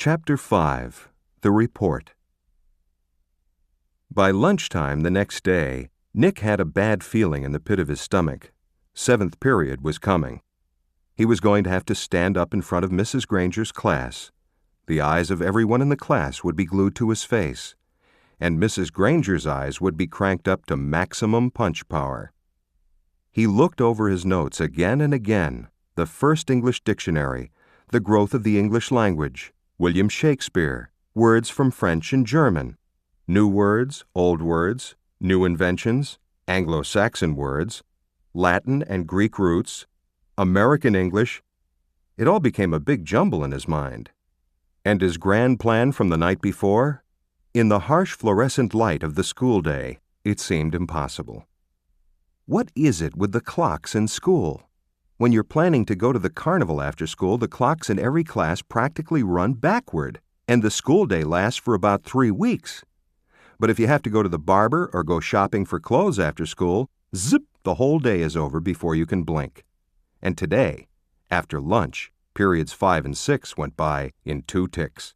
Chapter 5. The Report. By lunchtime the next day, Nick had a bad feeling in the pit of his stomach. 7th period was coming. He was going to have to stand up in front of Mrs. Granger's class. The eyes of everyone in the class would be glued to his face, and Mrs. Granger's eyes would be cranked up to maximum punch power. He looked over his notes again and again: the First English Dictionary, the growth of the English language, William Shakespeare, words from French and German, new words, old words, new inventions, Anglo-Saxon words, Latin and Greek roots, American English. It all became a big jumble in his mind. And his grand plan from the night before? In the harsh fluorescent light of the school day, it seemed impossible. What is it with the clocks in school? When you're planning to go to the carnival after school, the clocks in every class practically run backward, and the school day lasts for about 3 weeks. But if you have to go to the barber or go shopping for clothes after school, zip, the whole day is over before you can blink. And today, after lunch, periods 5 and 6 went by in 2 ticks.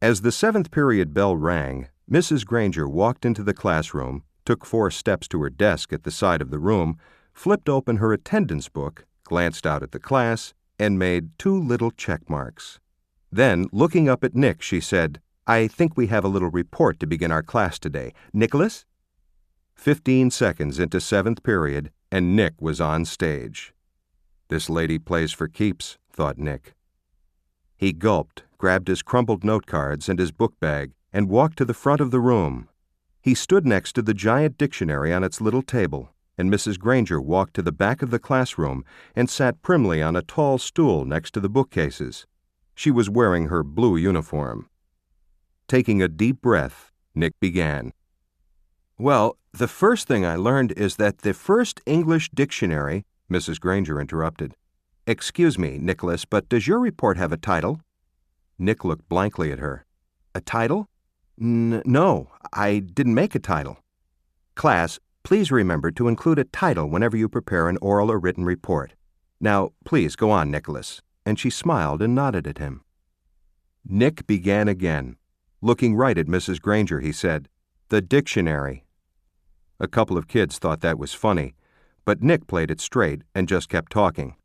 As the 7th period bell rang, Mrs. Granger walked into the classroom, took 4 steps to her desk at the side of the room, flipped open her attendance book, glanced out at the class, and made 2 little check marks. Then, looking up at Nick, she said, "I think we have a little report to begin our class today. Nicholas?" 15 seconds into 7th period, and Nick was on stage. This lady plays for keeps, thought Nick. He gulped, grabbed his crumpled note cards and his book bag, and walked to the front of the room. He stood next to the giant dictionary on its little table, and Mrs. Granger walked to the back of the classroom and sat primly on a tall stool next to the bookcases. She was wearing her blue uniform. Taking a deep breath, Nick began. "Well, the first thing I learned is that the First English Dictionary—" Mrs. Granger interrupted. "Excuse me, Nicholas, but does your report have a title?" Nick looked blankly at her. "A title? No, I didn't make a title." "Class, please remember to include a title whenever you prepare an oral or written report. Now, please go on, Nicholas." And she smiled and nodded at him. Nick began again. Looking right at Mrs. Granger, he said, "The dictionary." A couple of kids thought that was funny, but Nick played it straight and just kept talking.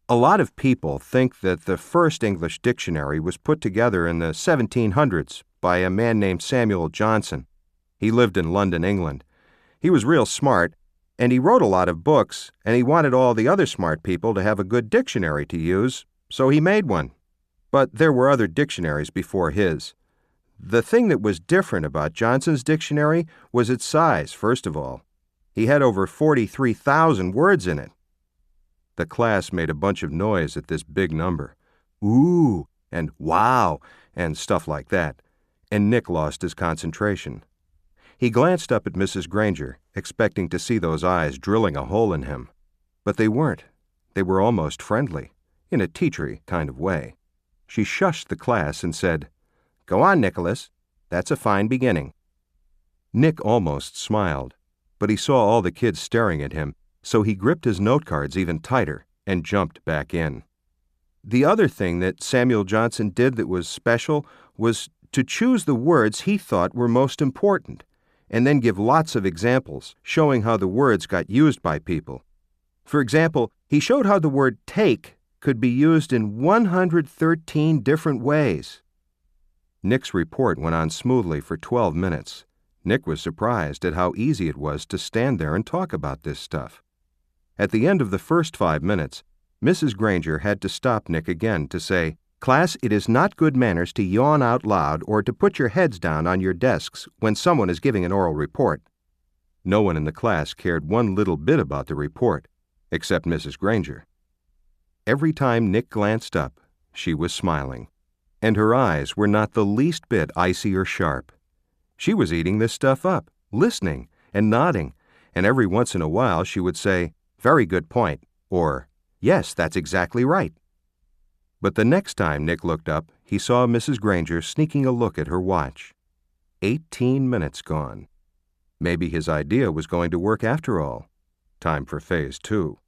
"A lot of people think that the First English Dictionary was put together in the 1700s by a man named Samuel Johnson. He lived in London, England. He was real smart, and he wrote a lot of books, and he wanted all the other smart people to have a good dictionary to use, so he made one. But there were other dictionaries before his. The thing that was different about Johnson's dictionary was its size, first of all. He had over 43,000 words in it." The class made a bunch of noise at this big number. "Ooh," and "wow," and stuff like that, and Nick lost his concentration. He glanced up at Mrs. Granger, expecting to see those eyes drilling a hole in him. But they weren't. They were almost friendly, in a teachery kind of way. She shushed the class and said, "Go on, Nicholas. That's a fine beginning." Nick almost smiled, but he saw all the kids staring at him, so he gripped his note cards even tighter and jumped back in. "The other thing that Samuel Johnson did that was special was to choose the words he thought were most important, and then give lots of examples showing how the words got used by people. For example, he showed how the word take could be used in 113 different ways." Nick's report went on smoothly for 12 minutes. Nick was surprised at how easy it was to stand there and talk about this stuff. At the end of the first 5 minutes, Mrs. Granger had to stop Nick again to say, "Class, it is not good manners to yawn out loud or to put your heads down on your desks when someone is giving an oral report." No one in the class cared one little bit about the report, except Mrs. Granger. Every time Nick glanced up, she was smiling, and her eyes were not the least bit icy or sharp. She was eating this stuff up, listening and nodding, and every once in a while she would say, "Very good point," or, "Yes, that's exactly right." But the next time Nick looked up, he saw Mrs. Granger sneaking a look at her watch. 18 minutes gone. Maybe his idea was going to work after all. Time for phase 2.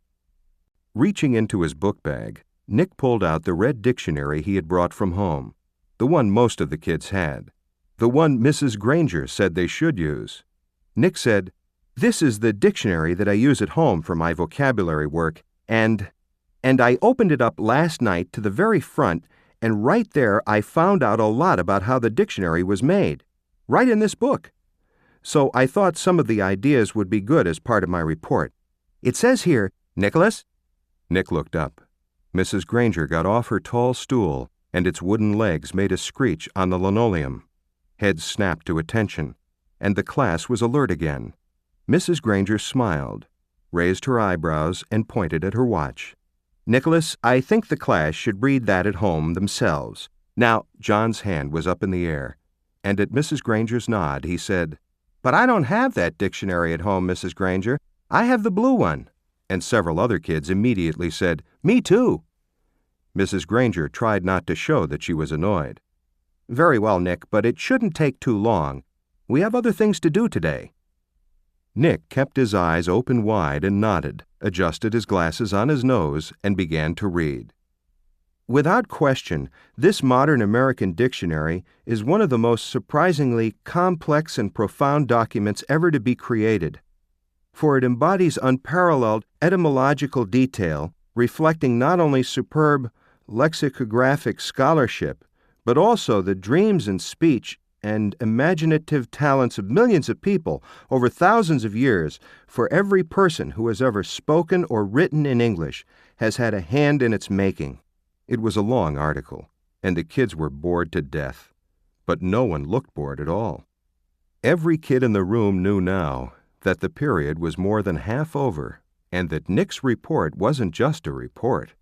Reaching into his book bag, Nick pulled out the red dictionary he had brought from home, the one most of the kids had, the one Mrs. Granger said they should use. Nick said, "This is the dictionary that I use at home for my vocabulary work, and I opened it up last night to the very front, and right there I found out a lot about how the dictionary was made, right in this book. So I thought some of the ideas would be good as part of my report. It says here, Nicholas?" Nick looked up. Mrs. Granger got off her tall stool, and its wooden legs made a screech on the linoleum. Heads snapped to attention, and the class was alert again. Mrs. Granger smiled, raised her eyebrows, and pointed at her watch. "Nicholas, I think the class should read that at home themselves." Now, John's hand was up in the air, and at Mrs. Granger's nod, he said, "But I don't have that dictionary at home, Mrs. Granger. I have the blue one." And several other kids immediately said, "Me too." Mrs. Granger tried not to show that she was annoyed. "Very well, Nick, but it shouldn't take too long. We have other things to do today." Nick kept his eyes open wide and nodded, adjusted his glasses on his nose, and began to read. Without question, this modern American dictionary is one of the most surprisingly complex and profound documents ever to be created, for it embodies unparalleled etymological detail, reflecting not only superb lexicographic scholarship, but also the dreams and speech and imaginative talents of millions of people over thousands of years. For every person who has ever spoken or written in English has had a hand in its making. It was a long article, and the kids were bored to death, but no one looked bored at all. Every kid in the room knew now that the period was more than half over, and that Nick's report wasn't just a report.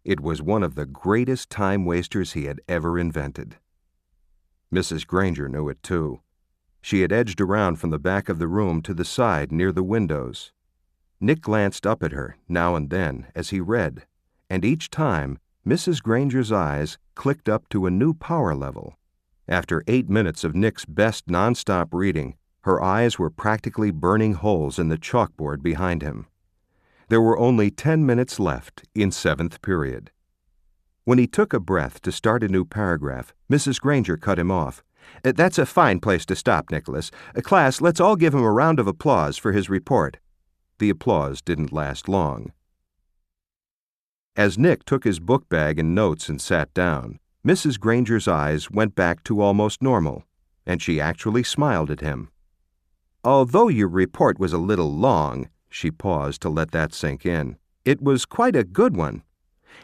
It was one of the greatest time wasters he had ever invented. Mrs. Granger knew it too. She had edged around from the back of the room to the side near the windows. Nick glanced up at her now and then as he read, and each time Mrs. Granger's eyes clicked up to a new power level. After 8 minutes of Nick's best nonstop reading, her eyes were practically burning holes in the chalkboard behind him. There were only 10 minutes left in 7th period. When he took a breath to start a new paragraph, Mrs. Granger cut him off. "That's a fine place to stop, Nicholas. Class, let's all give him a round of applause for his report." The applause didn't last long. As Nick took his book bag and notes and sat down, Mrs. Granger's eyes went back to almost normal, and she actually smiled at him. "Although your report was a little long," she paused to let that sink in, "it was quite a good one.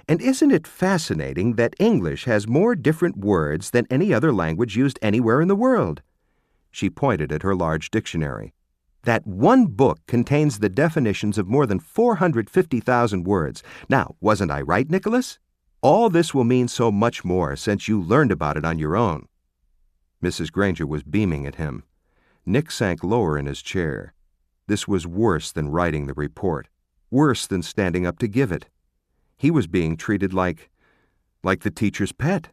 And isn't it fascinating that English has more different words than any other language used anywhere in the world?" She pointed at her large dictionary. "That one book contains the definitions of more than 450,000 words. Now, wasn't I right, Nicholas? All this will mean so much more since you learned about it on your own." Mrs. Granger was beaming at him. Nick sank lower in his chair. This was worse than writing the report, worse than standing up to give it. He was being treated like the teacher's pet,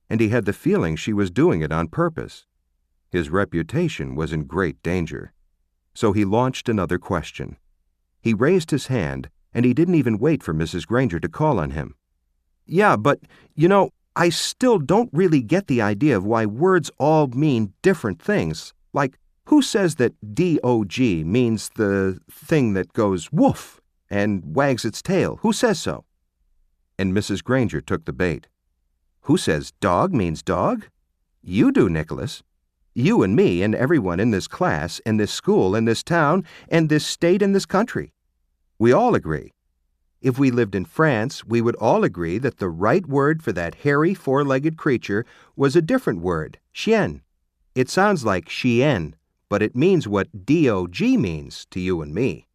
and he had the feeling she was doing it on purpose. His reputation was in great danger. So he launched another question. He raised his hand, and he didn't even wait for Mrs. Granger to call on him. "Yeah, but, I still don't really get the idea of why words all mean different things. Like, who says that dog means the thing that goes woof and wags its tail? Who says so?" And Mrs. Granger took the bait. "Who says dog means dog? You do, Nicholas. You and me and everyone in this class, in this school, in this town, and this state and this country. We all agree. If we lived in France, we would all agree that the right word for that hairy, four-legged creature was a different word, chien. It sounds like chien, but it means what dog means to you and me.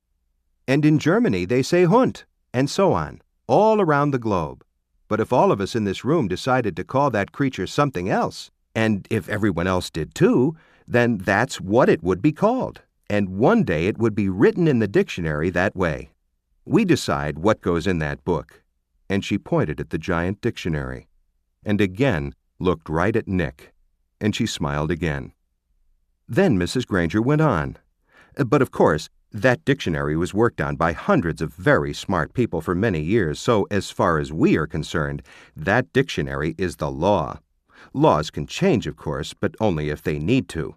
And in Germany, they say Hund, and so on, all around the globe. But if all of us in this room decided to call that creature something else, and if everyone else did too, then that's what it would be called, and one day it would be written in the dictionary that way. We decide what goes in that book." And she pointed at the giant dictionary, and again looked right at Nick, and she smiled again. Then Mrs. Granger went on. "But of course, That dictionary was worked on by hundreds of very smart people for many years, so as far as we are concerned, that dictionary is the law. Laws can change, of course, but only if they need to.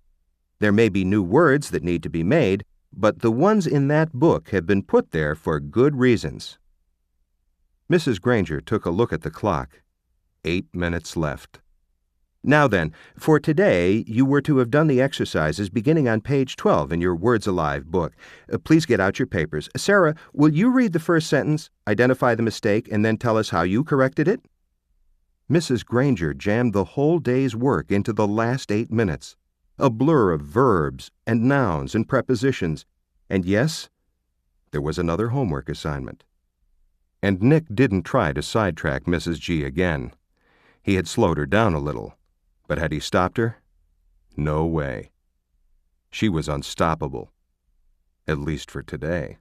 There may be new words that need to be made, but the ones in that book have been put there for good reasons. Mrs. Granger took a look at the clock. 8 minutes left. Now then, for today, you were to have done the exercises beginning on page 12 in your Words Alive book. Please get out your papers. Sarah, will you read the first sentence, identify the mistake, and then tell us how you corrected it? Mrs. Granger jammed the whole day's work into the last 8 minutes. A blur of verbs and nouns and prepositions. And yes, there was another homework assignment. And Nick didn't try to sidetrack Mrs. G again. He had slowed her down a little. But had he stopped her? No way. She was unstoppable, at least for today.